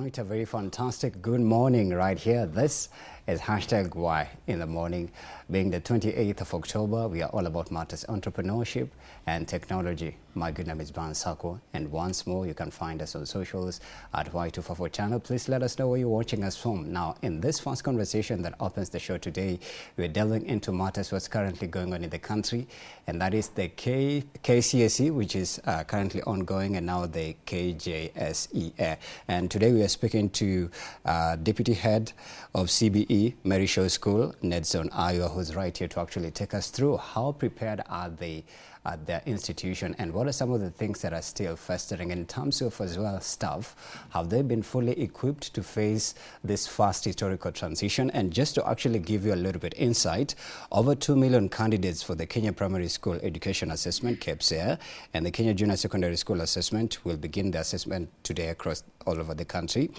right, a very fantastic good morning right here. This is hashtag Y in the morning. Being the 28th of October, we are all about matters entrepreneurship and technology. My good name is Ban Sako, and once more, you can find us on socials at Y254 channel. Please let us know where you're watching us from. Now, in this first conversation that opens the show today, we're delving into matters what's currently going on in the country, and that is the KCSE, which is currently ongoing, and now the KJSE. And today we are speaking to Deputy Head of CBE, Mary Show School, Nedson Ayo, who's right here to actually take us through how prepared are they at their institution and what are some of the things that are still festering in terms of as well staff. Have they been fully equipped to face this fast historical transition? And just to actually give you a little bit insight, over 2 million candidates for the Kenya Primary School Education Assessment, KPSEA, and the Kenya Junior Secondary School Assessment will begin the assessment today across all over the country.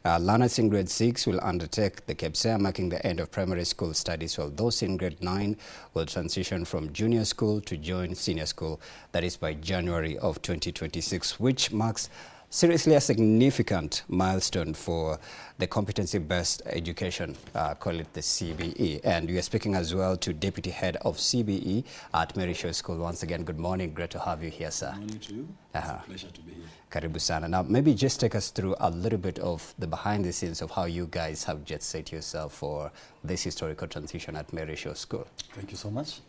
Learners in grade 6 will undertake the KPSEA, marking the end of primary school studies, while those in grade 9 will transition from junior school to join senior school. That is by January of 2026, which marks seriously a significant milestone for the competency-based education, call it the CBE. And we are speaking as well to Deputy Head of CBE at Mary Show School. Once again, good morning. Great to have you here, sir. Good morning to you. It's a pleasure to be here. Karibu sana. Now, maybe just take us through a little bit of the behind the scenes of how you guys have just set yourself for this historical transition at Mary Show School. Thank you so much.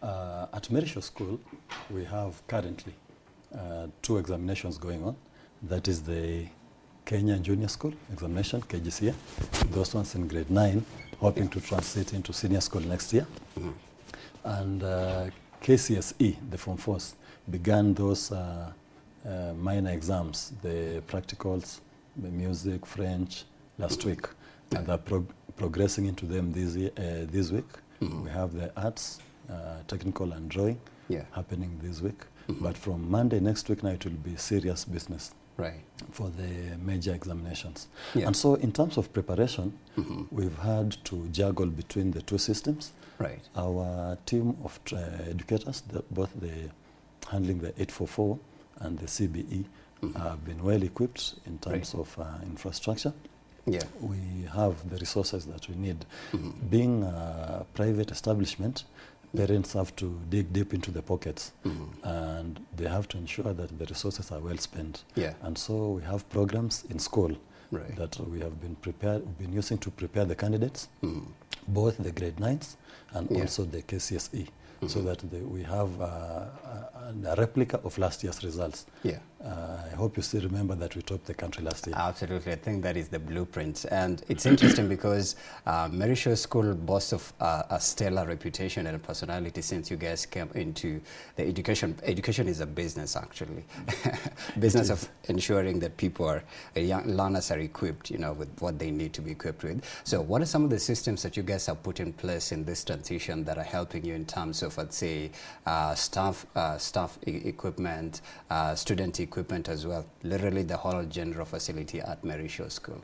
At Mary Show School, we have currently 2 examinations going on. That is the Kenya Junior School examination, KJCE. Those ones in grade 9, hoping to transit into senior school next year. And KCSE, the Form 4s, began those minor exams, the practicals, the music, French, last week. And they're progressing into them this week. We have the arts, technical and drawing happening this week. But from Monday next week now, it will be serious business. Right. For the major examinations. And so in terms of preparation, we've had to juggle between the 2 systems. Right. Our team of educators, both the handling the 844 and the CBE, have been well equipped in terms of infrastructure. Yeah. We have the resources that we need. Being a private establishment, parents have to dig deep into the pockets, and they have to ensure that the resources are well spent. And so we have programs in school that we have been using to prepare the candidates, both the grade 9s and also the KCSE, so that we have a replica of last year's results. I hope you still remember that we topped the country last year. Absolutely. I think that is the blueprint. And it's interesting because Mary Show School boasts of a stellar reputation and personality since you guys came into the education. Education is a business, actually. Business of ensuring that young learners are equipped, with what they need to be equipped with. So what are some of the systems that you guys have put in place in this transition that are helping you in terms of, let's say, staff equipment, student equipment as well, literally the whole general facility at Mary Show School?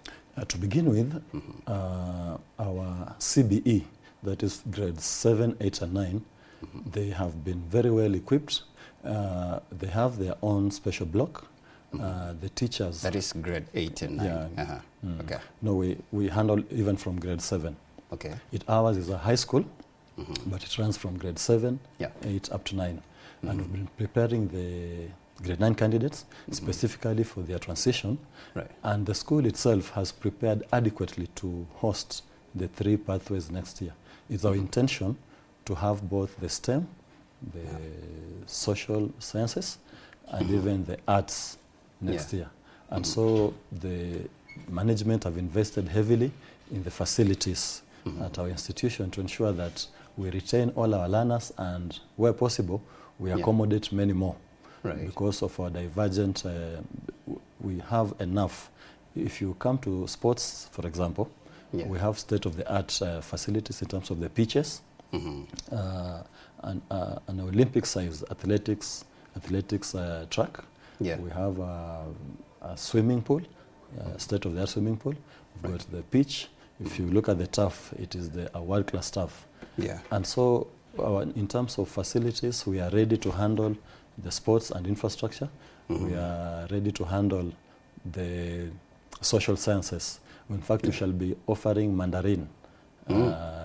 To begin with, our CBE, that is grades 7, 8, and 9, they have been very well equipped. They have their own special block. The teachers... That is grade 8 and 9? Okay. No, we handle even from grade 7. Okay. Ours is a high school, but it runs from grade 7, 8, up to 9. And we've been preparing the grade 9 candidates specifically for their transition. And the school itself has prepared adequately to host the 3 pathways next year. It's our intention to have both the STEM, the social sciences, and even the arts next year. And so the management have invested heavily in the facilities at our institution to ensure that we retain all our learners, and where possible, we accommodate many more. Because of our divergent, we have enough. If you come to sports, for example, we have state-of-the-art facilities in terms of the pitches, and an Olympic-size athletics track. We have a swimming pool, state-of-the-art swimming pool. We've got the pitch. If you look at the turf, it is a world-class turf. And so in terms of facilities, we are ready to handle the sports and infrastructure. We are ready to handle the social sciences. In fact, we shall be offering Mandarin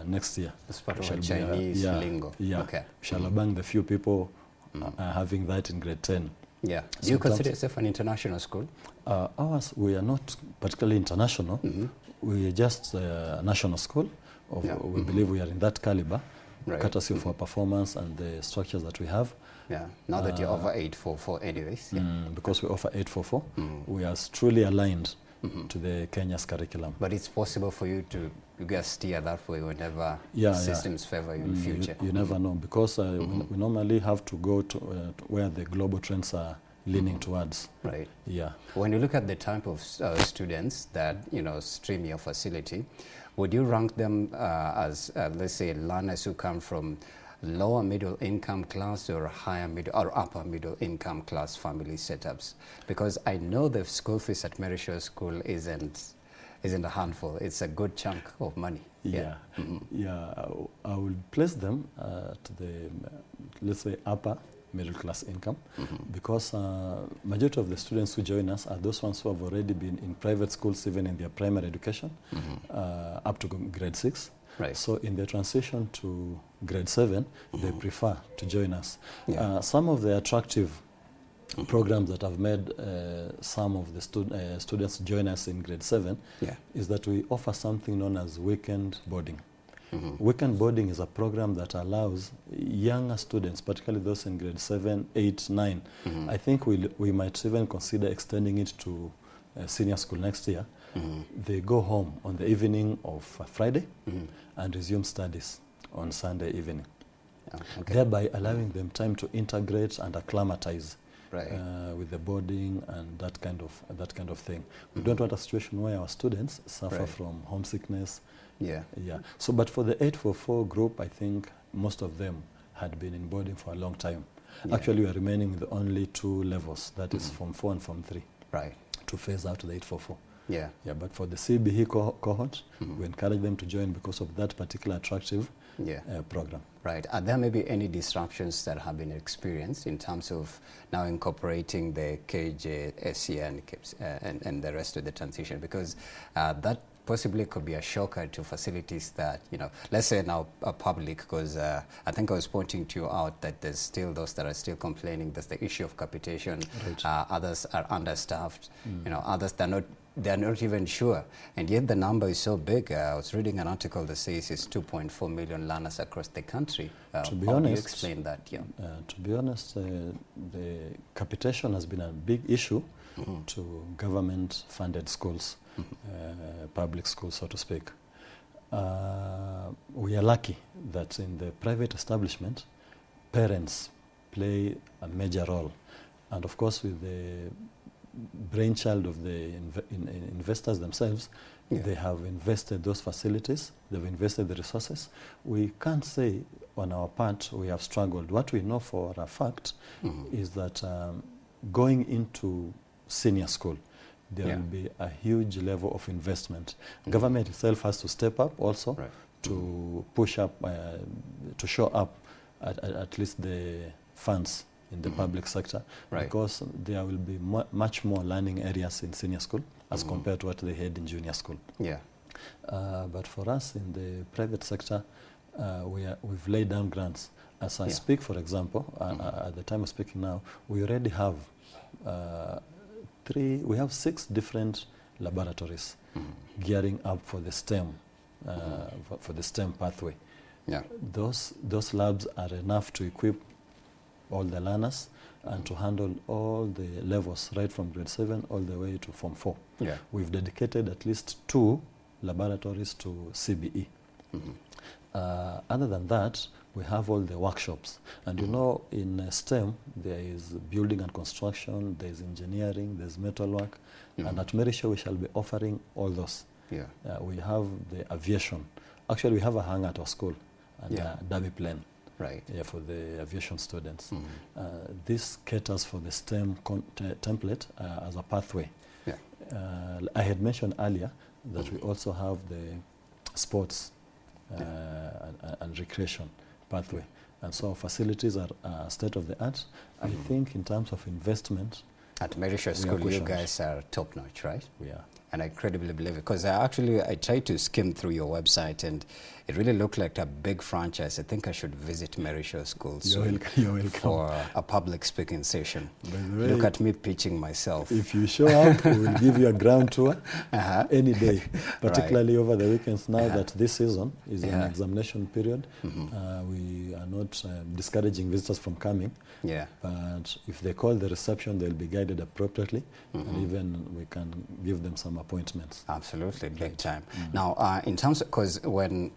next year. It's part of Chinese lingo. Yeah, okay. We shall among the few people having that in grade 10. Yeah. Do you consider yourself an international school? Ours, we are not particularly international. We are just a national school. We believe we are in that caliber, courtesy of our performance and the structures that we have. Yeah. Now that you offer 844 anyways. Because we offer 844, we are truly aligned to the Kenya's curriculum. But it's possible for you to just steer that way whenever systems favor you in the future. You never know, because we normally have to go to where the global trends are leaning towards. Right. Yeah. When you look at the type of students that stream your facility, would you rank them as let's say learners who come from lower middle income class or higher middle or upper middle income class family setups? Because I know the school fees at Merishaw School isn't a handful. It's a good chunk of money. Yeah. I would place them to the let's say upper middle class income, because majority of the students who join us are those ones who have already been in private schools, even in their primary education, up to grade 6. Right. So in the transition to grade 7, they prefer to join us. Yeah. Some of the attractive programs that have made some of the students join us in grade 7 is that we offer something known as weekend boarding. Weekend boarding is a program that allows younger students, particularly those in grade 7, 8, 9. I think we might even consider extending it to senior school next year. They go home on the evening of Friday and resume studies on Sunday evening, thereby allowing them time to integrate and acclimatize with the boarding and that kind of thing. We don't want a situation where our students suffer from homesickness. So, but for the 844 group, I think most of them had been in boarding for a long time. Actually, we are remaining with only 2 levels, that is Form 4 and Form 3, to phase out the 844. But for the CBE cohort, we encourage them to join because of that particular attractive program. Right. Are there maybe any disruptions that have been experienced in terms of now incorporating the KJ, SCN, and the rest of the transition? Because that possibly could be a shocker to facilities that, let's say now are public, because I think I was pointing to you out that there's still those that are still complaining. There's the issue of capitation. Others are understaffed. Others they're not even sure, and yet the number is so big. I was reading an article that says it's 2.4 million learners across the country. To be how honest, do you explain that? To be honest, the capitation has been a big issue to government-funded schools, public schools, so to speak. We are lucky that in the private establishment, parents play a major role, and of course with the brainchild of the investors themselves, they have invested those facilities, they've invested the resources. We can't say on our part we have struggled. What we know for a fact is that going into senior school, there will be a huge level of investment. Government itself has to step up also to push up, to show up at least the funds in the public sector, because there will be much more learning areas in senior school as compared to what they had in junior school. But for us in the private sector, we've laid down grants. As I speak, for example, at the time of speaking now, we already have we have 6 different laboratories gearing up for the STEM, for the STEM pathway. Those labs are enough to equip all the learners and to handle all the levels, right from grade 7 all the way to Form 4. We've dedicated at least 2 laboratories to CBE. Other than that, we have all the workshops. And in STEM, there is building and construction, there's engineering, there's metalwork. And at Merishaw, we shall be offering all those. We have the aviation. Actually, we have a hangar at our school and a derby plane. For the aviation students. This caters for the STEM template as a pathway. I had mentioned earlier that we also have the sports and recreation pathway. And so our facilities are state of the art. I think in terms of investment, at Merishaw School, you guys are top notch, right? We are. And I incredibly believe it, because I tried to skim through your website, and it really looked like a big franchise. I think I should visit Mary Shaw School soon for a public speaking session. Way, look at me pitching myself. If you show up, we will give you a ground tour any day, particularly over the weekends. Now that this season is an examination period, we are not discouraging visitors from coming. But if they call the reception, they'll be guided appropriately, and even we can give them some appointments. Absolutely, big time. Now, in terms of, because when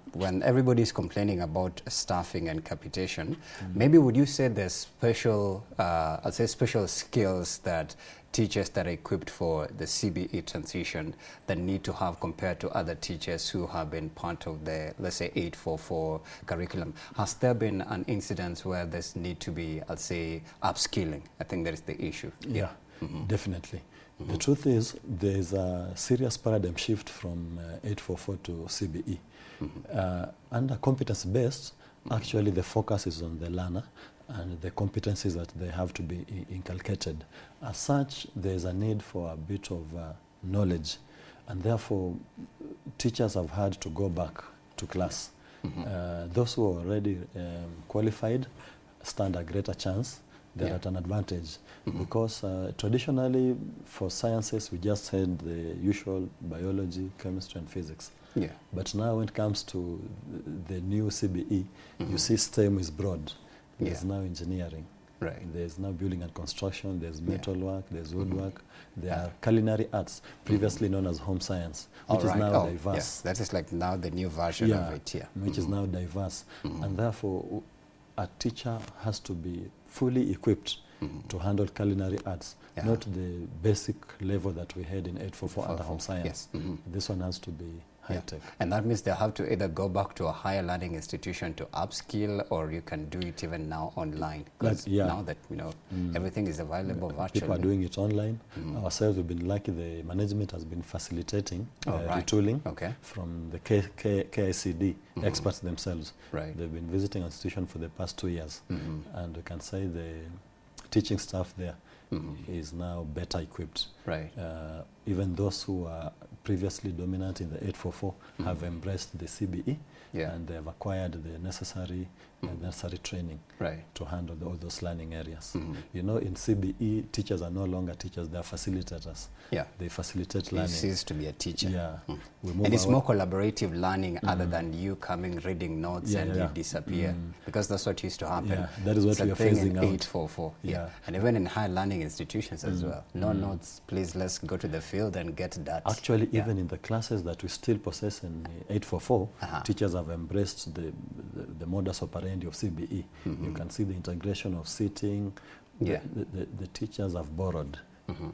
everybody's complaining about staffing and capitation, maybe would you say there's special, I'd say special skills that teachers that are equipped for the CBE transition that need to have compared to other teachers who have been part of the, let's say, 844 curriculum? Has there been an incident where there's need to be, I'd say, upskilling? I think that is the issue. Yeah, definitely. The truth is, there's a serious paradigm shift from 844 to CBE. Under competence-based, actually the focus is on the learner and the competencies that they have to be inculcated. As such, there's a need for a bit of knowledge, and therefore teachers have had to go back to class. Those who are already qualified stand a greater chance. They're at an advantage, because traditionally for sciences we just had the usual biology, chemistry and physics. But now when it comes to the new CBE, you see STEM is broad. There's now engineering, there's now building and construction, there's metal work, there's woodwork, there are culinary arts, previously known as home science, which is now diverse. That is like now the new version of it here. Which is now diverse. And therefore a teacher has to be fully equipped to handle culinary arts, not the basic level that we had in 844 under home science. This one has to be high-tech. And that means they have to either go back to a higher learning institution to upskill, or you can do it even now online. Because now that, you know, everything is available virtually. People are doing it online. Ourselves, we've been lucky. The management has been facilitating retooling from the KICD experts themselves. They've been visiting our institution for the past 2 years. And we can say the teaching staff there is now better equipped. Even those who are previously dominant in the 844 have embraced the CBE, and they have acquired the necessary training to handle all those learning areas. You know, in CBE, teachers are no longer teachers, they are facilitators. They facilitate learning. You cease to be a teacher. And it's more collaborative learning other than you coming, reading notes and you disappear. Because that's what used to happen. That is what we are phasing out. 844. And even in higher learning institutions as well. No notes, please, let's go to the field and get that. Actually, even in the classes that we still possess in 844, teachers have embraced the modus operandi of CBE. You can see the integration of sitting. The teachers have borrowed,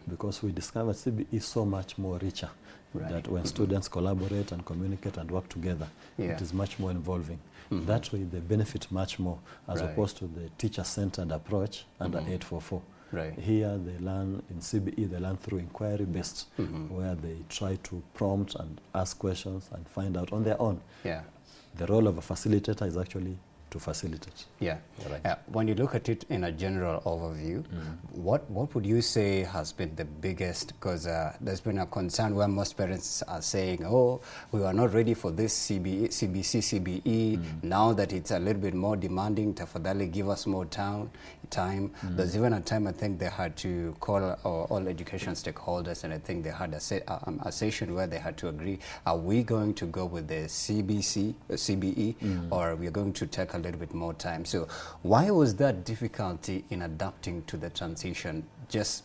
because we discovered CBE is so much more richer. That when students collaborate and communicate and work together, it is much more involving. That way they benefit much more, as opposed to the teacher-centered approach under 844. Here they learn, in CBE they learn through inquiry based, where they try to prompt and ask questions and find out on their own. The role of a facilitator is actually to facilitate. When you look at it in a general overview, what would you say has been the biggest, because there's been a concern where most parents are saying, oh, we are not ready for this CBC, CBE, now that it's a little bit more demanding, tafadhali give us more time. There's even a time I think they had to call all education stakeholders, and I think they had a session where they had to agree, are we going to go with the CBE, or we're going to take a little bit more time? So why was that difficulty in adapting to the transition just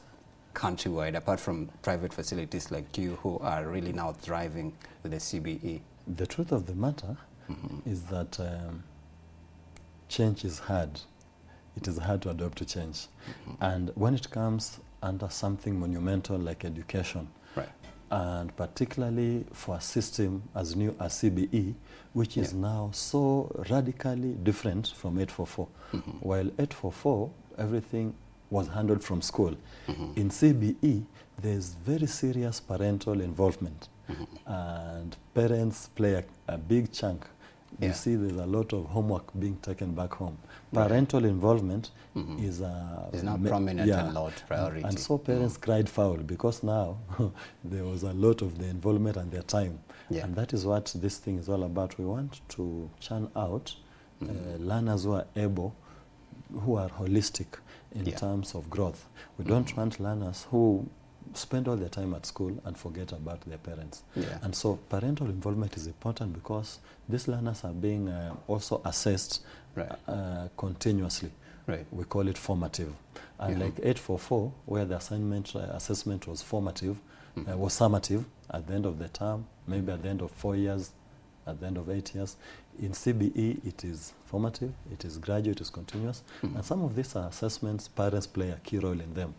countrywide, apart from private facilities like you who are really now thriving with the CBE? The truth of the matter is that change is hard. It is hard to adapt to change. And when it comes under something monumental like education, and particularly for a system as new as CBE, which is now so radically different from 844. While 844, everything was handled from school. In CBE, there's very serious parental involvement, and parents play a big chunk you see there's a lot of homework being taken back home. Parental involvement is now prominent and loud priority. And so parents cried foul because now there was a lot of the involvement and their time. And that is what this thing is all about. We want to churn out learners who are able, who are holistic in terms of growth. We don't want learners who spend all their time at school and forget about their parents. And so parental involvement is important because these learners are being also assessed continuously. We call it formative. And like 844, where the assessment was formative, was summative at the end of the term, maybe at the end of 4 years, at the end of 8 years. In CBE, it is formative, it is graduate, it is continuous. And some of these assessments, parents play a key role in them.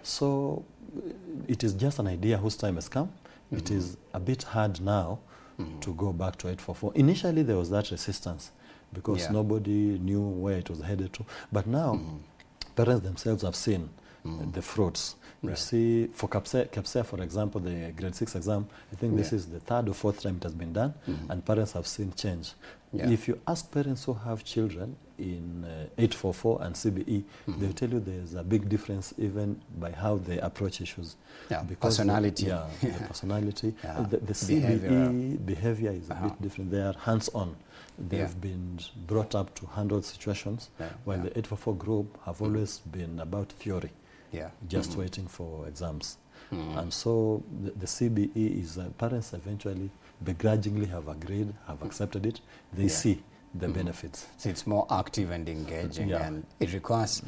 So it is just an idea whose time has come. It is a bit hard now to go back to 844. Initially, there was that resistance because nobody knew where it was headed to. But now, parents themselves have seen the fruits. You see, for CAPSEA, for example, the grade 6 exam, I think this is the 3rd or 4th time it has been done, and parents have seen change. If you ask parents who have children in 844 and CBE, they'll tell you there's a big difference even by how they approach issues. Because personality. The personality. The CBE behavior is a bit different. They are hands-on. They've been brought up to handle situations, while the 844 group have always been about theory. Just waiting for exams. And so the CBE is, parents eventually begrudgingly have agreed, have accepted it. They see the benefits. So it's more active and engaging, and it requires,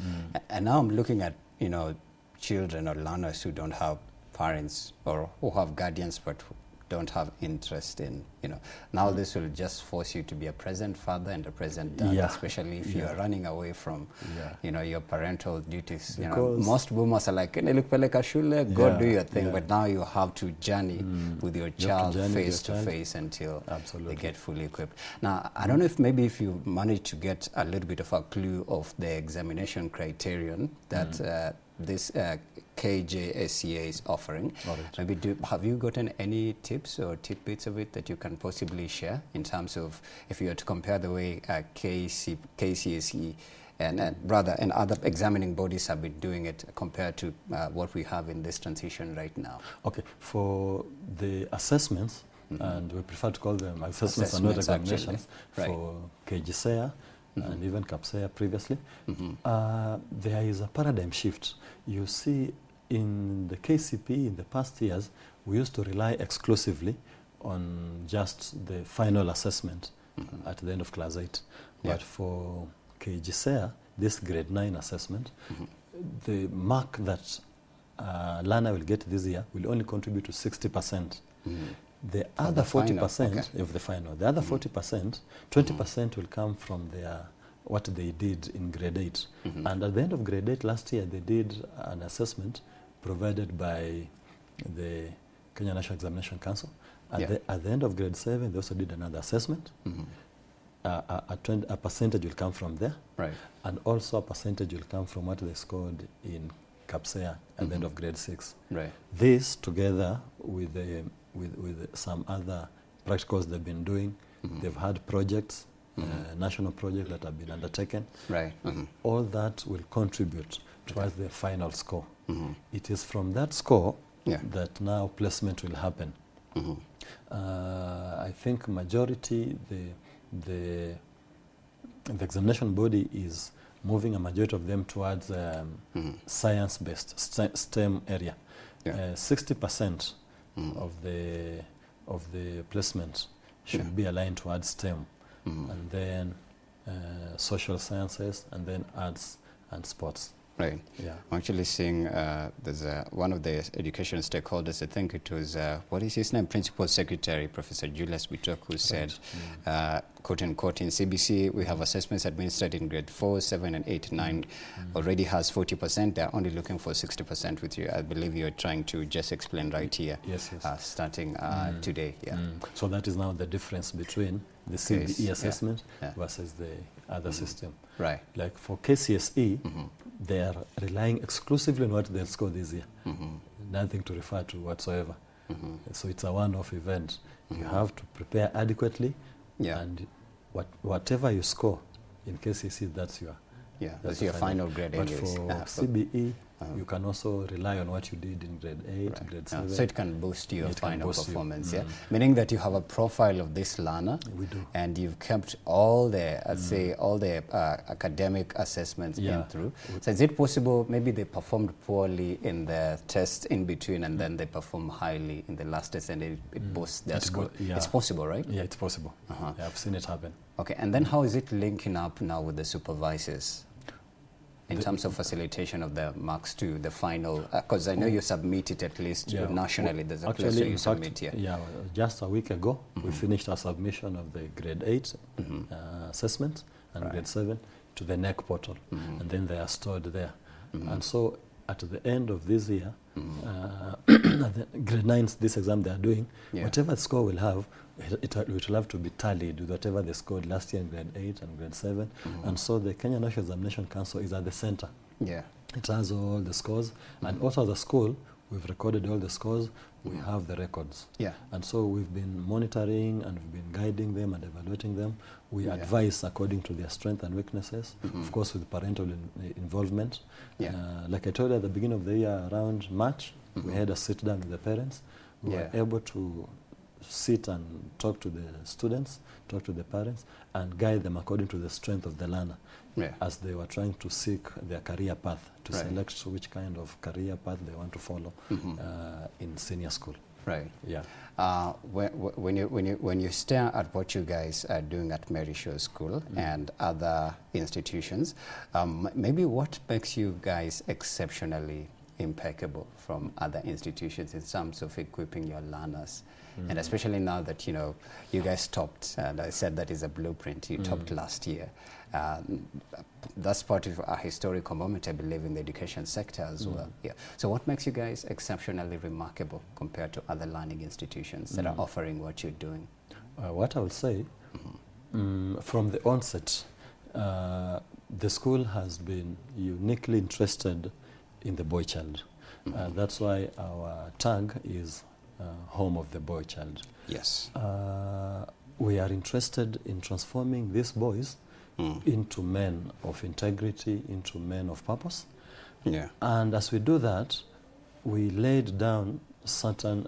and now I'm looking at, you know, children or learners who don't have parents or who have guardians but don't have interest in, you know, now this will just force you to be a present father and a present dad, especially if you're running away from, you know, your parental duties. You know, most boomers are like, "Nilipeleka shule, go do your thing," but now you have to journey with your child face to face until they get fully equipped. Now, I don't know if maybe if you manage to get a little bit of a clue of the examination criterion that this KJSCA is offering. Maybe have you gotten any tips or tidbits of it that you can possibly share in terms of if you were to compare the way KCSE and other examining bodies have been doing it compared to what we have in this transition right now? Okay, for the assessments, and we prefer to call them assessments and not examinations, for KJSEA and even CAPSEA previously, there is a paradigm shift. You see, in the KCP in the past years, we used to rely exclusively on just the final assessment at the end of class 8. But for KGSEA, this grade 9 assessment, the mark that learner will get this year will only contribute to 60%. The other 40% of the final, the other 40%, 20% will come from their what they did in grade 8. And at the end of grade 8 last year, they did an assessment provided by the Kenya National Examination Council. At the end of grade 7, they also did another assessment. A percentage will come from there. And also a percentage will come from what they scored in CAPSEA at the end of grade 6. This, together with some other practicals they've been doing, they've had projects, national projects that have been undertaken. All that will contribute towards the final score. It is from that score that now placement will happen. I think majority, the examination body is moving a majority of them towards science-based STEM area. 60% of the placement should be aligned towards STEM, and then social sciences, and then arts and sports. I'm actually seeing there's one of the education stakeholders, I think it was, what is his name, Principal Secretary, Professor Julius Bitok, who said, quote unquote, in CBC, we have assessments administered in grade 4, 7, and 8, 9, already has 40%. They're only looking for 60% with you. I believe you're trying to just explain right here, starting today. So that is now the difference between the CBE assessment versus the other system. Like for KCSE, they are relying exclusively on what they'll score this year. Nothing to refer to whatsoever. So it's a one-off event. You have to prepare adequately, and whatever you score in KCSE, that's your that's your final grade. But for CBE, you can also rely on what you did in grade 8, grade 7. So it can boost your final performance, meaning that you have a profile of this learner. We do. And you've kept all the, academic assessments in through. So is it possible, maybe they performed poorly in the test in between and then they perform highly in the last test and it boosts their score? It's possible, right? Yeah, it's possible. Yeah, I've seen it happen. Okay, and then how is it linking up now with the supervisors? In terms of facilitation of the marks to the final, because I know you submit it at least nationally. There's a place where you submit here. Yeah, just a week ago, we finished our submission of the grade 8 assessment and grade 7 to the NEC portal, and then they are stored there. And so at the end of this year, the grade 9, this exam they are doing, whatever score will have, it will have to be tallied with whatever they scored last year in grade 8 and grade 7. And so the Kenya National Examination Council is at the center. Yeah. It has all the scores. And also as a school, we've recorded all the scores. We have the records. Yeah. And so we've been monitoring and we've been guiding them and evaluating them. We advise according to their strengths and weaknesses, of course with parental involvement. Like I told you at the beginning of the year, around March, we had a sit down with the parents. We were able to sit and talk to the students, talk to the parents, and guide them according to the strength of the learner as they were trying to seek their career path, to select which kind of career path they want to follow in senior school. Right. Yeah. When you stare at what you guys are doing at Mary Shaw School and other institutions, maybe what makes you guys exceptionally impeccable from other institutions in terms of equipping your learners? And especially now that, you guys topped, and I said that is a blueprint, you topped last year. That's part of a historical moment, I believe, in the education sector as well. Yeah. So what makes you guys exceptionally remarkable compared to other learning institutions that are offering what you're doing? What I would say, from the onset, the school has been uniquely interested in the boy child. That's why our tag is home of the boy child. Yes. We are interested in transforming these boys into men of integrity, into men of purpose. Yeah. And as we do that, we laid down certain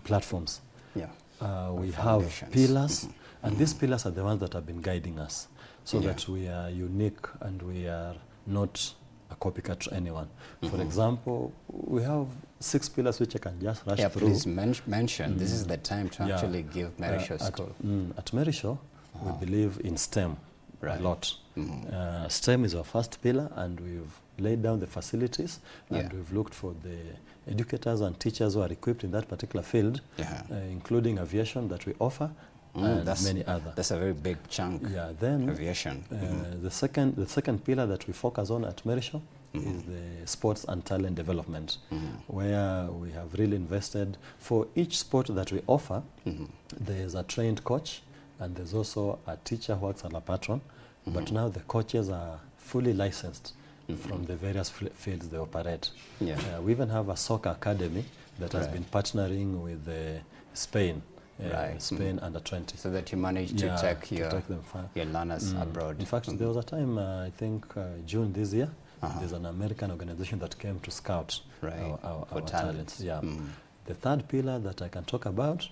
platforms. Yeah. We have pillars, and these pillars are the ones that have been guiding us, so that we are unique and we are not a copycat to anyone. For example, we have 6 pillars which I can just rush through. Please mention. This is the time to actually give Mary Shaw School. At Mary Shaw, we believe in STEM a lot. STEM is our first pillar, and we've laid down the facilities, and we've looked for the educators and teachers who are equipped in that particular field, including aviation that we offer, and many other. That's a very big chunk. Yeah. Then aviation. The second pillar that we focus on at Mary Shaw is the sports and talent development, where we have really invested. For each sport that we offer, there's a trained coach, and there's also a teacher who works as a patron. But now the coaches are fully licensed from the various fields they operate. We even have a soccer academy that has been partnering with Spain. Spain under 20. So that you manage to take your learners abroad. In fact, there was a time, I think June this year, there's an American organization that came to scout our talents. Yeah. The third pillar that I can talk about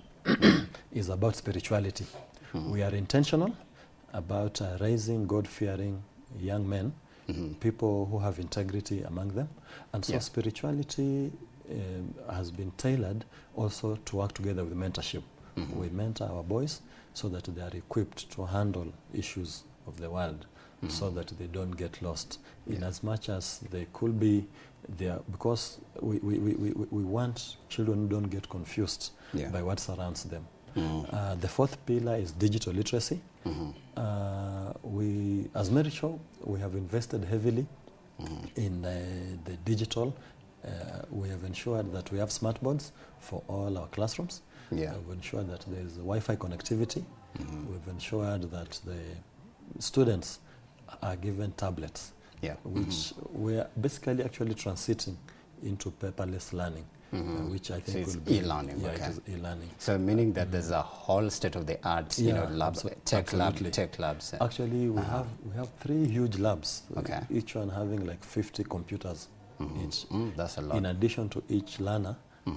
is about spirituality. We are intentional about raising God-fearing young men, people who have integrity among them. And so spirituality has been tailored also to work together with mentorship. We mentor our boys so that they are equipped to handle issues of the world, so that they don't get lost in as much as they could be there, because we want children who don't get confused by what surrounds them. The fourth pillar is digital literacy. We, as Mary Shaw, we have invested heavily in the digital. We have ensured that we have smart boards for all our classrooms. We've ensured that there is Wi-Fi connectivity. We've ensured that the students are given tablets, which we are basically actually transiting into paperless learning. which I think so will be e-learning. Yeah, okay. it is e-learning. So meaning that there's a whole state-of-the-art, labs, tech labs. Actually, we have 3 huge labs. Okay. Each one having like 50 computers each. That's a lot. In addition to each learner,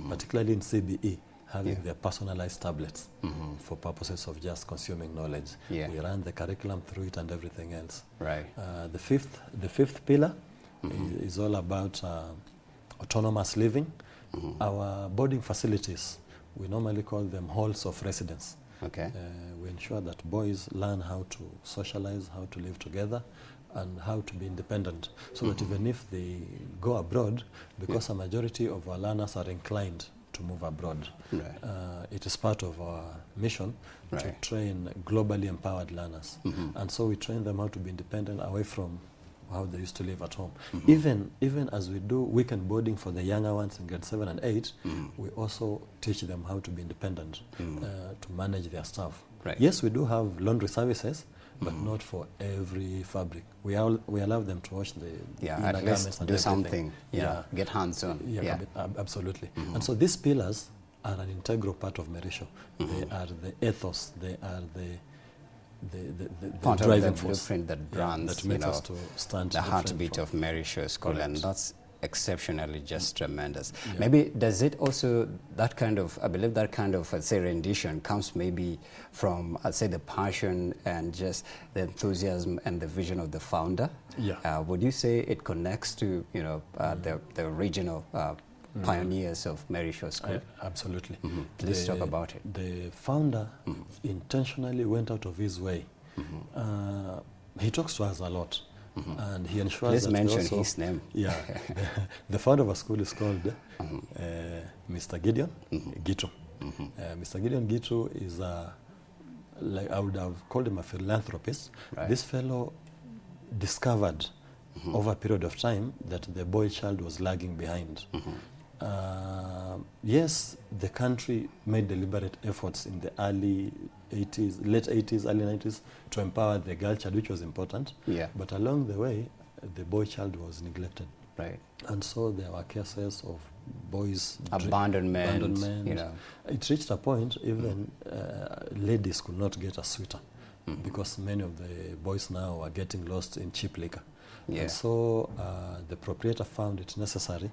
particularly in CBE, having their personalized tablets for purposes of just consuming knowledge. Yeah. We run the curriculum through it and everything else. Right. The fifth pillar is all about autonomous living. Our boarding facilities, we normally call them halls of residence. Okay. We ensure that boys learn how to socialize, how to live together, and how to be independent, so that even if they go abroad, because a majority of our learners are inclined to move abroad, it is part of our mission to train globally empowered learners. And so we train them how to be independent away from how they used to live at home. Even as we do weekend boarding for the younger ones in grade 7 and 8, we also teach them how to be independent, to manage their stuff. Right. Yes, we do have laundry services, but not for every fabric. We allow them to wash the at least do something. Get hands on. Absolutely. And so these pillars are an integral part of Merisho. They are the ethos. They are the part driving of the force blueprint that runs, that makes us to stand the heartbeat of Merisho School, and that's exceptionally just tremendous. Yeah. Maybe does it also, that kind of, I believe that kind of, say, rendition comes maybe from, I'd say, the passion and just the enthusiasm and the vision of the founder? Yeah. Would you say it connects to, the original pioneers of Merisho School? Absolutely. Please talk about it. The founder intentionally went out of his way. He talks to us a lot. And he ensures Please that mention also, his name. Yeah. The founder of our school is called Mr. Gideon Gitu. Mr. Gideon Gitu is like I would have called him a philanthropist. Right. This fellow discovered over a period of time that the boy child was lagging behind. Yes, the country made deliberate efforts in the early 80s, late 80s, early 90s to empower the girl child, which was important. Yeah. But along the way, the boy child was neglected. Right. And so there were cases of boys abandonment. It reached a point even ladies could not get a sweeter because many of the boys now are getting lost in cheap liquor. Yeah. And so the proprietor found it necessary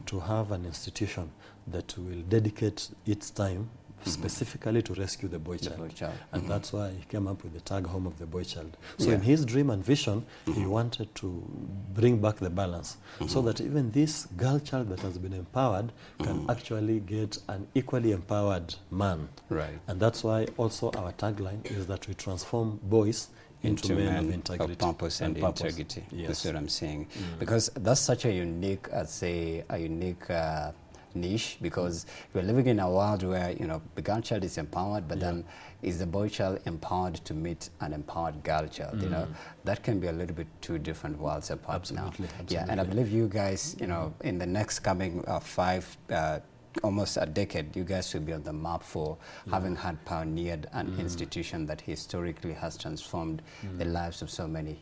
to have an institution that will dedicate its time specifically to rescue the boy child. And that's why he came up with the tag Home of the Boy Child. So in his dream and vision, he wanted to bring back the balance so that even this girl child that has been empowered can actually get an equally empowered man. Right. And that's why also our tagline is that we transform boys into men of integrity. Of purpose and integrity. Yes. That's what I'm saying. Because that's such a unique, I'd say, niche, because we're living in a world where, the girl child is empowered, but then is the boy child empowered to meet an empowered girl child? That can be a little bit two different worlds apart now. Yeah, and I believe you guys, in the next coming 5 almost a decade, you guys will be on the map for having had pioneered an institution that historically has transformed the lives of so many,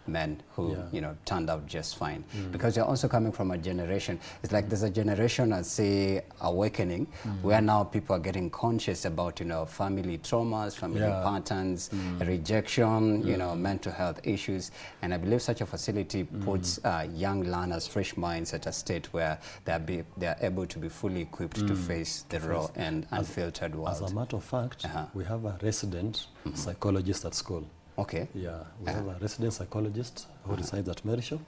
men who, turned out just fine. Because you're also coming from a generation, it's like there's a generation, I'd say, awakening, where now people are getting conscious about, family traumas, family patterns, rejection, mental health issues. And I believe such a facility puts young learners, fresh minds at a state where they're able to be fully equipped to face the raw and unfiltered world. As a matter of fact, we have a resident psychologist at school. Okay. Yeah, we have a resident psychologist who resides at Merisho.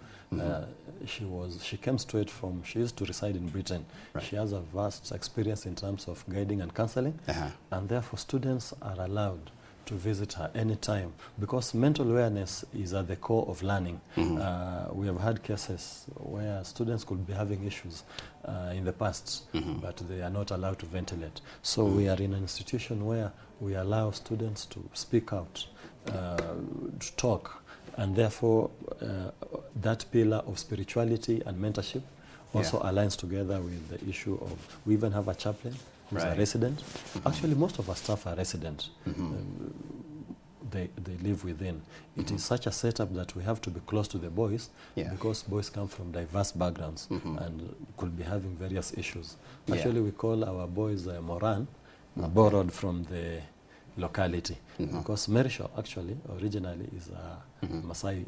She came straight from, she used to reside in Britain. Right. She has a vast experience in terms of guiding and counseling, and therefore students are allowed to visit her anytime, because mental awareness is at the core of learning. We have had cases where students could be having issues in the past, but they are not allowed to ventilate. So we are in an institution where we allow students to speak out, to talk, and therefore that pillar of spirituality and mentorship also aligns together with the issue of, we even have a chaplain who's a resident. Actually, most of our staff are resident. they live within. It is such a setup that we have to be close to the boys because boys come from diverse backgrounds and could be having various issues. Actually, we call our boys Moran, borrowed from the locality because Merisho actually originally is a Maasai.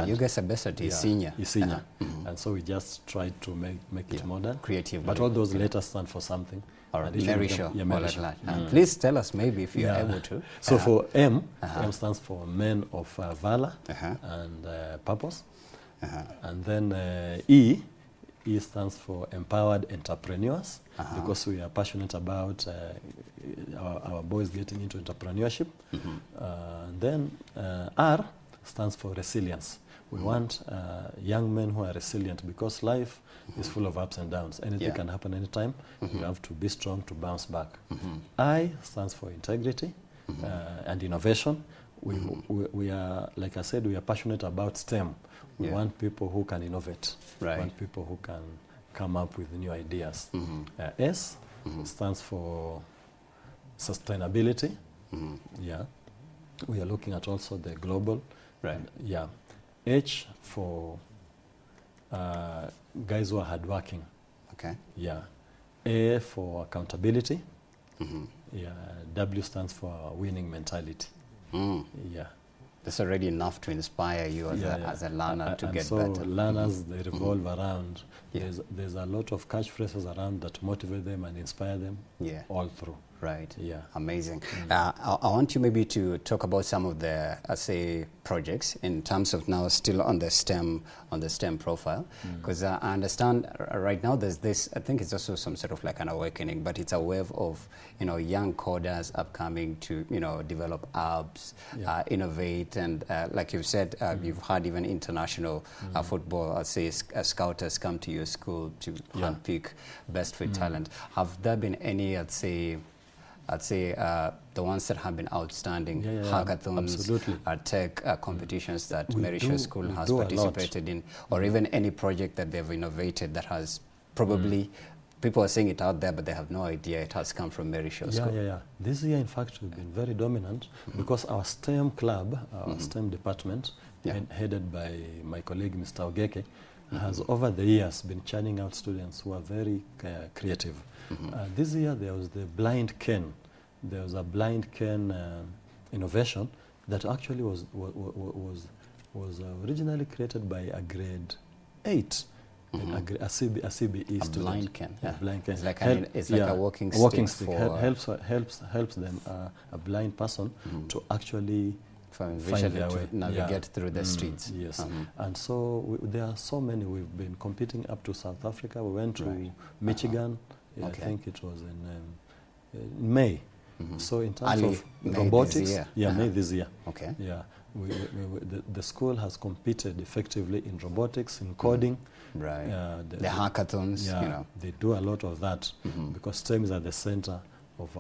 You guys are based at Isinya. Isinya. And so we just tried to make it modern. Creative. But all those letters stand for something. Or Merisho. Please tell us maybe if you're able to. So for M, M stands for Men of Valor and Purpose. And then E stands for Empowered Entrepreneurs because we are passionate about our boys getting into entrepreneurship. Then R stands for Resilience. We want young men who are resilient because life is full of ups and downs. Anything can happen anytime. You have to be strong to bounce back. I stands for Integrity and Innovation. We are, like I said, we are passionate about STEM. We want people who can innovate. We want people who can come up with new ideas. S stands for Sustainability. We are looking at also the global. H for guys who are hardworking. A for accountability. W stands for winning mentality. That's already enough to inspire you as a learner to get better. So learners, they revolve around. There's a lot of catchphrases around that motivate them and inspire them all through. Right. Amazing. I want you maybe to talk about some of the, say, projects in terms of now still on the STEM profile, because I understand right now there's this. I think it's also some sort of like an awakening, but it's a wave of young coders upcoming to develop apps, innovate, and like you've said, you've had even international football, I'd say, scouters come to your school to handpick best fit talent. Have there been any, I'd say the ones that have been outstanding, hackathons, tech competitions that Merisho School has participated in, or even any project that they've innovated that has probably, people are saying it out there, but they have no idea it has come from Merisho School. This year, in fact, we've been very dominant because our STEM club, our STEM department, headed by my colleague, Mr. Ogeke, has over the years been churning out students who are very creative. This year there was the blind Ken. There was a blind Ken innovation that actually was originally created by a grade 8, a CBE student. Blind Ken. Blind Ken. It's like a walking stick. Helps them a blind person to actually find their way, navigate through the streets. And so there are so many. We've been competing up to South Africa. We went to Michigan. I think it was in May. So in terms of robotics, May this year. The school has competed effectively in robotics, in coding. The hackathons. They do a lot of that because STEM is at the center of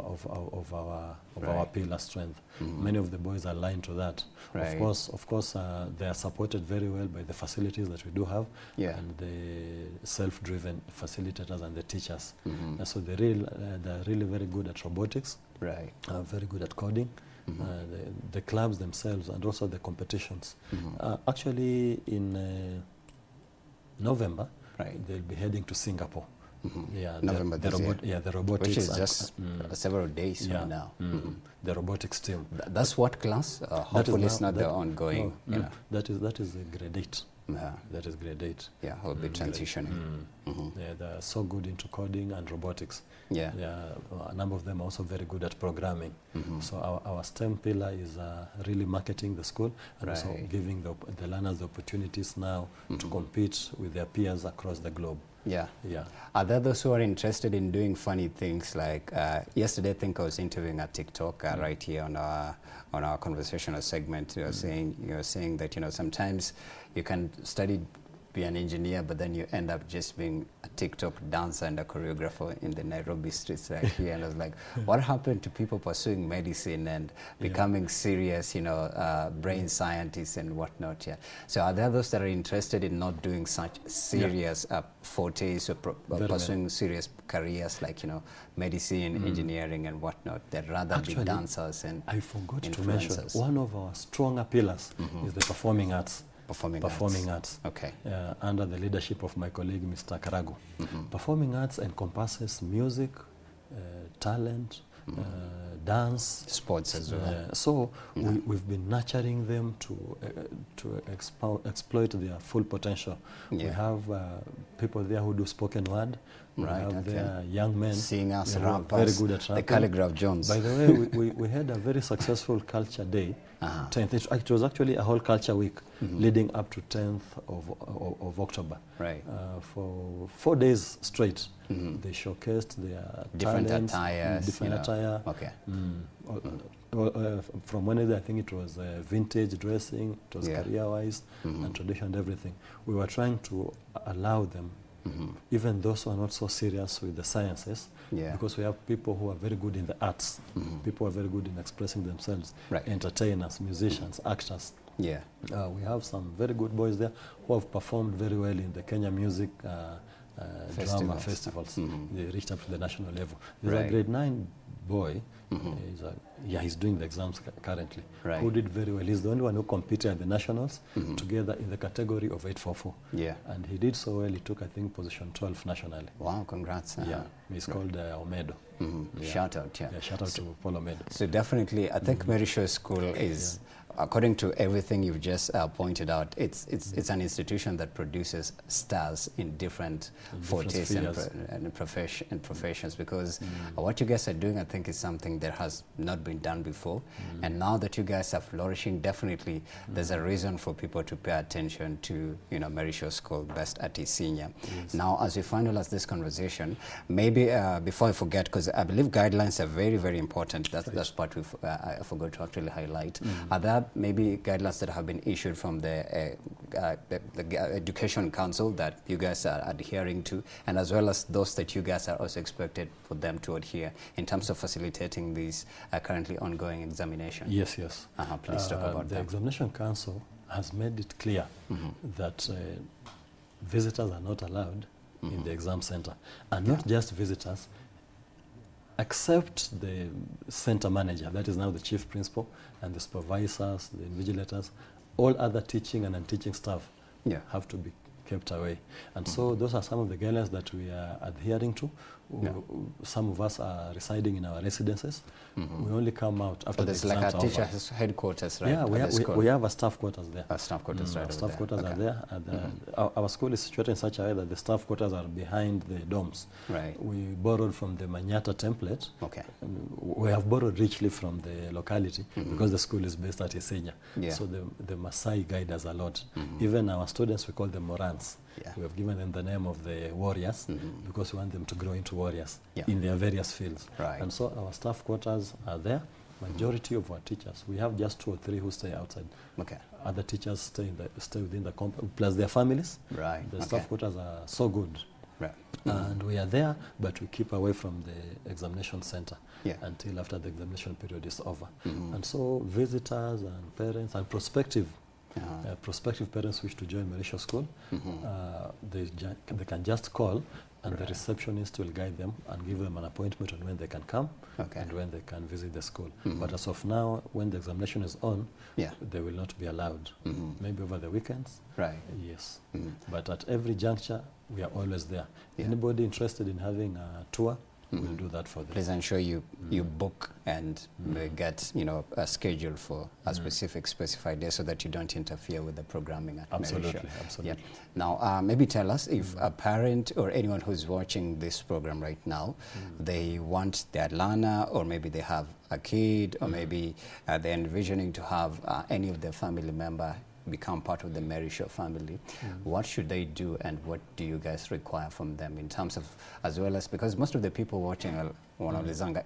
our pillar strength. Many of the boys are aligned to that. Of course, they are supported very well by the facilities that we do have and the self-driven facilitators and the teachers. And so they're really very good at robotics. Very good at coding. The clubs themselves and also the competitions. Actually, in November, they'll be heading to Singapore. November the robotics, which is just several days from now. The robotics team. That's what class? Hopefully it's not the ongoing. That is grade 8. That is grade 8. I'll be transitioning. They're so good into coding and robotics. A number of them are also very good at programming. So our STEM pillar is really marketing the school and also giving the learners the opportunities now to compete with their peers across the globe. Are there those who are interested in doing funny things like yesterday? I think I was interviewing a TikTok right here on our conversational segment. You're saying that sometimes you can study be an engineer, but then you end up just being a TikTok dancer and a choreographer in the Nairobi streets right here. And I was like, what happened to people pursuing medicine and becoming serious, you know, brain scientists and whatnot? Yeah. So are there those that are interested in not doing such serious fortes or pursuing serious careers like, you know, medicine, engineering and whatnot? They'd rather be dancers and I forgot to mention, one of our stronger pillars is the performing arts. Performing arts. Okay. Under the leadership of my colleague, Mr. Karagu. Performing arts encompasses music, talent, dance, sports as well. So we've been nurturing them to exploit their full potential. We have people there who do spoken word. We have their young men, singers, rappers, very good at rapping. The Calligraph Jones. By the way, we had a very successful culture day. 10th. It was actually a whole culture week leading up to 10th of October. Right. For 4 days straight, they showcased their different talents, attires. different attire. Okay. From Wednesday, I think it was vintage dressing, it was career-wise, and tradition and everything. We were trying to allow them, even those who are not so serious with the sciences, because we have people who are very good in the arts, people who are very good in expressing themselves, entertainers, musicians, actors. We have some very good boys there who have performed very well in the Kenya music drama festivals. They reached up to the national level. There's a grade 9 boy, he's doing the exams currently, who did very well. He's the only one who competed at the nationals together in the category of 844. And he did so well, he took, I think, position 12 nationally. Wow, congrats. He's called Omedo. Shout out, shout out to Paul Omedo. So definitely, I think Mary Shaw School is, according to everything you've just pointed out, it's an institution that produces stars in different fortes and professions, because what you guys are doing, I think, is something that has not been done before. And now that you guys are flourishing, definitely there's a reason for people to pay attention to, you know, Mary Shaw School, Best Artist Senior. Now, as we finalize this conversation, maybe before I forget, because I believe guidelines are very, very important. That's part I forgot to actually highlight. Are there maybe guidelines that have been issued from the Education Council that you guys are adhering to, and as well as those that you guys are also expected for them to adhere in terms of facilitating these currently ongoing examinations? Yes. Please talk about the that. Examination Council has made it clear that visitors are not allowed in the exam center, and not just visitors, except the center manager, that is now the chief principal, and the supervisors, the invigilators. All other teaching and non-teaching staff have to be kept away. And so those are some of the guidelines that we are adhering to. Some of us are residing in our residences. We only come out after the exams are over. There's like a teacher's headquarters, right? Yeah, we have a staff quarters there. Staff quarters, right? Staff quarters are there. And, our school is situated in such a way that the staff quarters are behind the dorms. Right. We borrowed from the Manyata template. Okay. We have borrowed richly from the locality because the school is based at Isenya. So the Maasai guide us a lot. Even our students, we call them Morans. We have given them the name of the warriors because we want them to grow into warriors in their various fields. And so our staff quarters are there. Majority of our teachers, we have just 2 or 3 who stay outside. Other teachers stay within the compound, plus their families. The staff quarters are so good. And we are there, but we keep away from the examination center until after the examination period is over. And so visitors and parents and prospective parents wish to join Mary Shaw School, they can just call, and the receptionist will guide them and give them an appointment on when they can come and when they can visit the school. But as of now, when the examination is on, they will not be allowed. Maybe over the weekends. Yes. But at every juncture, we are always there. Anybody interested in having a tour, we'll do that for them. Please ensure you book and get, you know, a schedule for a specified day so that you don't interfere with the programming at Mary Shaw. Absolutely. Now, maybe tell us if a parent or anyone who's watching this program right now, they want their learner, or maybe they have a kid, or maybe they're envisioning to have any of their family member become part of the Mary Shaw family. What should they do, and what do you guys require from them in terms of, as well as, because most of the people watching wanaulizanga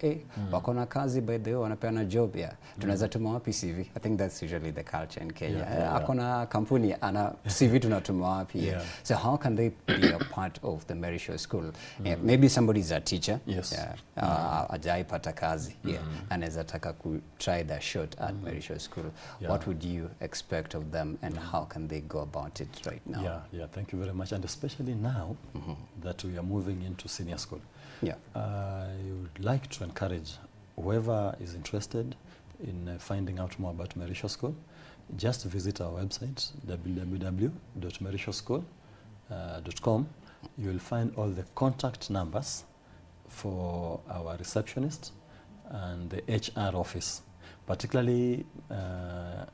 wako na kazi by the way, wanapeana job tunaweza tuma wapi CV? I think that's usually the culture in Kenya. Ako na kampuni ana CV tunatuma wapi? So how can they be a part of the Merisho School? Maybe somebody's a teacher. Ajaipata kazi anaweza taka ku try their shot at Merisho School. What would you expect of them, and how can they go about it right now? Thank you very much, and especially now that we are moving into senior school. I would like to encourage whoever is interested in finding out more about Merisho School, just visit our website, www.merishoschool.com. You will find all the contact numbers for our receptionist and the HR office, particularly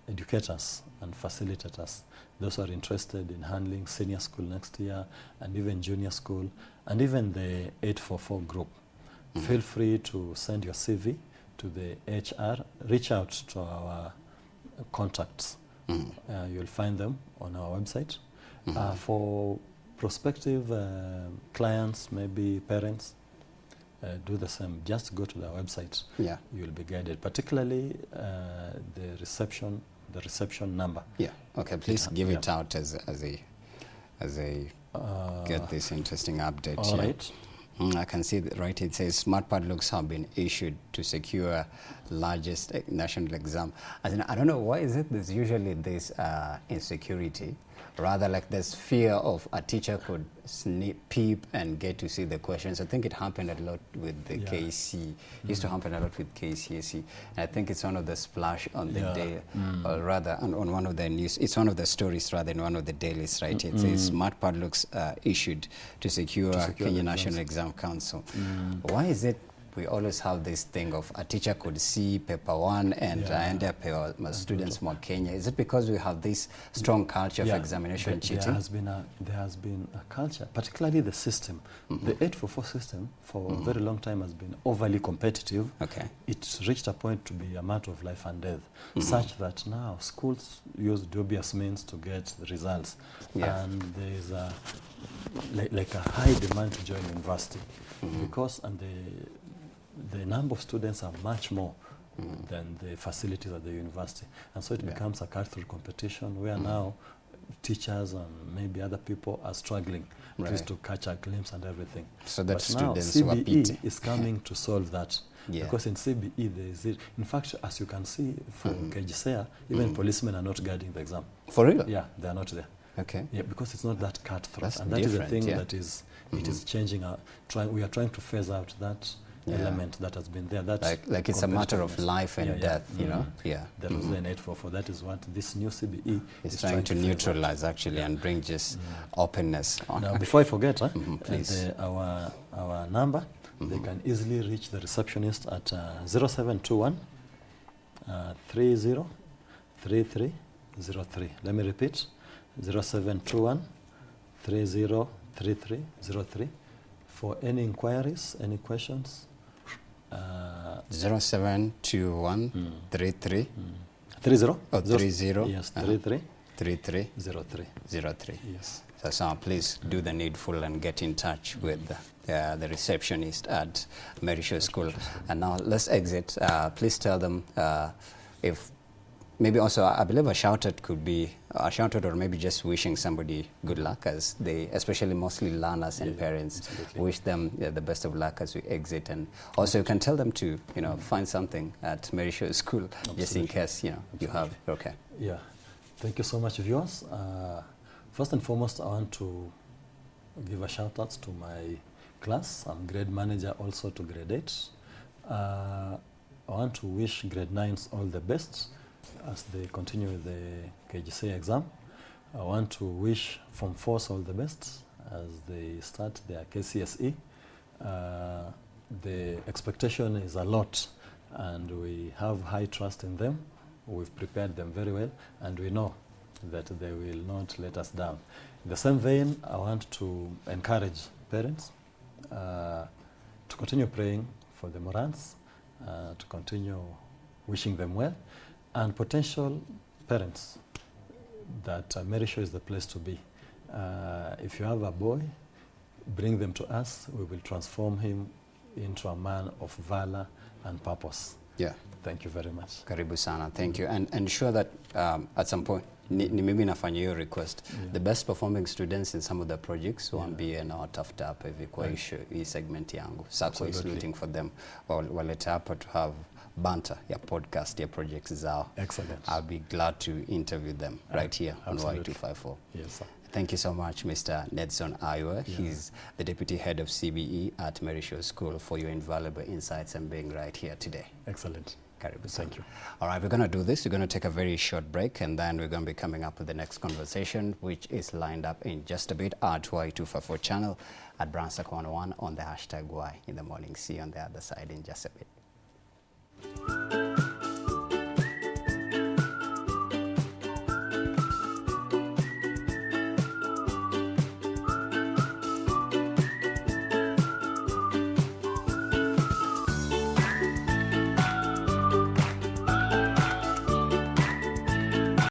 educators and facilitators, those who are interested in handling senior school next year and even junior school and even the 844 group. Feel free to send your CV to the HR, reach out to our contacts. You'll find them on our website. For prospective clients, maybe parents, do the same. Just go to the website. You'll be guided, particularly the reception number. Okay, please give it out as a get this interesting update. All right. I can see that, right, it says smart padlocks have been issued to secure largest national exam. As in, I don't know, why is it there's usually this insecurity, rather like this fear of a teacher could peep and get to see the questions. I think it happened a lot with the KC. It used to happen a lot with KCSE. And I think it's one of the splash on the day, or rather on one of the news, it's one of the stories rather than one of the dailies, right? It says smart padlocks issued to secure Kenya National Exam Council. Why is it we always have this thing of a teacher could see paper one and end up students more Kenya? Is it because we have this strong culture of examination cheating? There has been a culture, particularly the system. The 844 system for a very long time has been overly competitive. It's reached a point to be a matter of life and death, such that now schools use dubious means to get the results. And there is a like a high demand to join university because the number of students are much more than the facilities at the university. And so it becomes a cutthroat competition where now teachers and maybe other people are struggling just to catch a glimpse and everything. So that now CBE is coming to solve that. Because in CBE there is in fact, as you can see for KGCSE, even policemen are not guarding the exam. For real? Yeah, they are not there. Because it's not that cutthroat. That's and that is the thing that is it is changing. We are trying to phase out that element that has been there. That like it's a matter of life and death, you know. That was the 844. That is what this new CBE is trying to neutralize actually and bring just openness on. Now, before I forget, please. Our number, they can easily reach the receptionist at 0721 30 3303. Let me repeat, 0721 30 3303 for any inquiries, any questions. 0721 33 30 yes 33 03. Yes. So please do the needful and get in touch with the receptionist at Merisho School. And now let's exit. Please tell them if maybe also, I believe a shout out could be a shout out, or maybe just wishing somebody good luck, as they, especially mostly learners and parents, wish them the best of luck as we exit. And also you can tell them to, find something at Merisho School, just in case, you have. Okay. Yeah. Thank you so much, viewers. First and foremost, I want to give a shout out to my class. I'm grade manager also to grade 8. I want to wish grade 9s all the best as they continue with the KGCSE exam. I want to wish Form 4s all the best as they start their KCSE. The expectation is a lot, and we have high trust in them. We've prepared them very well, and we know that they will not let us down. In the same vein, I want to encourage parents to continue praying for the Morans, to continue wishing them well, and potential parents that Merisho is the place to be. If you have a boy, bring them to us. We will transform him into a man of valor and purpose. Yeah. Thank you very much. Karibu sana. Thank you. And ensure that at some point, ni mimi nafanya hiyo request. The best performing students in some of the projects waambie na watafuta hapa hivi kwa hii segment yangu. Sako is looting for them. Waleta hapa to have banter ya podcast ya projects zao. Excellent. I'll be glad to interview them right here on Y254. Yes, sir. Thank you so much, Mr. Nedson Aywa. He's the Deputy Head of CBE at Merisho School, for your invaluable insights and being right here today. Excellent. Thank you. All right, we're going to do this. We're going to take a very short break, and then we're going to be coming up with the next conversation, which is lined up in just a bit at Y254 channel at Bransac 101 on the hashtag Y in the morning. See you on the other side in just a bit.